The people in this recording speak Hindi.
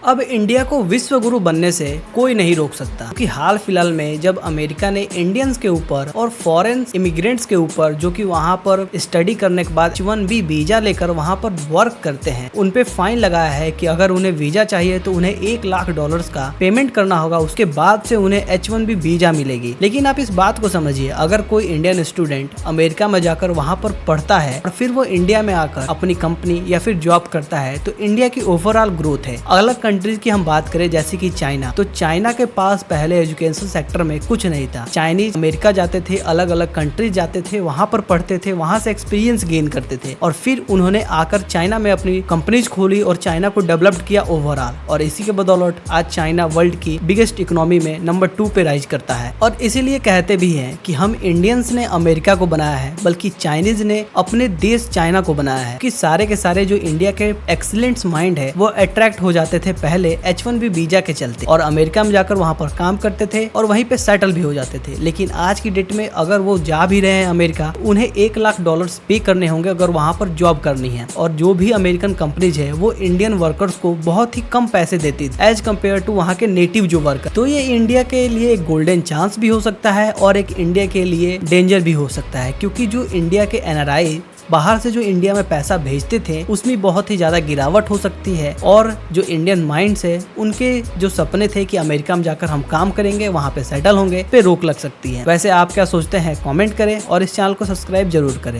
अब इंडिया को विश्व गुरु बनने से कोई नहीं रोक सकता, क्योंकि हाल फिलहाल में जब अमेरिका ने इंडियंस के ऊपर और फॉरेन इमिग्रेंट्स के ऊपर जो कि वहाँ पर स्टडी करने के बाद H1B वीजा लेकर वहाँ पर वर्क करते हैं, उन पे फाइन लगाया है कि अगर उन्हें वीजा चाहिए तो उन्हें $1 लाख का पेमेंट करना होगा, उसके बाद से उन्हें H1B वीजा मिलेगी। लेकिन आप इस बात को समझिए, अगर कोई इंडियन स्टूडेंट अमेरिका में जाकर वहाँ पर पढ़ता है और फिर वो इंडिया में आकर अपनी कंपनी या फिर जॉब करता है, तो इंडिया की ओवरऑल ग्रोथ है। अलग कंट्रीज की हम बात करें जैसे कि चाइना, तो चाइना के पास पहले एजुकेशन सेक्टर में कुछ नहीं था। चाइनीज अमेरिका जाते थे, अलग अलग कंट्रीज जाते थे, वहाँ पर पढ़ते थे, वहाँ से एक्सपीरियंस गेन करते थे और फिर उन्होंने आकर चाइना में अपनी कंपनीज खोली और चाइना को डेवलप किया ओवरऑल। और इसी के बदौलत आज चाइना वर्ल्ड की बिगेस्ट इकोनॉमी में नंबर 2 पे राइज करता है। और इसीलिए कहते भी हैं कि हम इंडियंस ने अमेरिका को बनाया है, बल्कि चाइनीज ने अपने देश चाइना को बनाया है। कि सारे के सारे जो इंडिया के एक्सीलेंट माइंड है वो अट्रैक्ट हो जाते थे पहले H1B वीजा के चलते और अमेरिका में जाकर वहाँ पर काम करते थे और वहीं पे सेटल भी हो जाते थे। लेकिन आज की डेट में अगर वो जा भी रहे हैं अमेरिका, उन्हें $1 लाख पे करने होंगे अगर वहाँ पर जॉब करनी है। और जो भी अमेरिकन कंपनीज है वो इंडियन वर्कर्स को बहुत ही कम पैसे देती है एज कम्पेयर टू वहाँ के नेटिव जो वर्कर। तो ये इंडिया के लिए एक गोल्डन चांस भी हो सकता है और एक इंडिया के लिए डेंजर भी हो सकता है, क्योंकि जो इंडिया के NRI बाहर से जो इंडिया में पैसा भेजते थे उसमें बहुत ही ज्यादा गिरावट हो सकती है और जो इंडियन माइंड्स है उनके जो सपने थे कि अमेरिका में जाकर हम काम करेंगे, वहाँ पे सेटल होंगे, पे रोक लग सकती है। वैसे आप क्या सोचते हैं कमेंट करें और इस चैनल को सब्सक्राइब जरूर करें।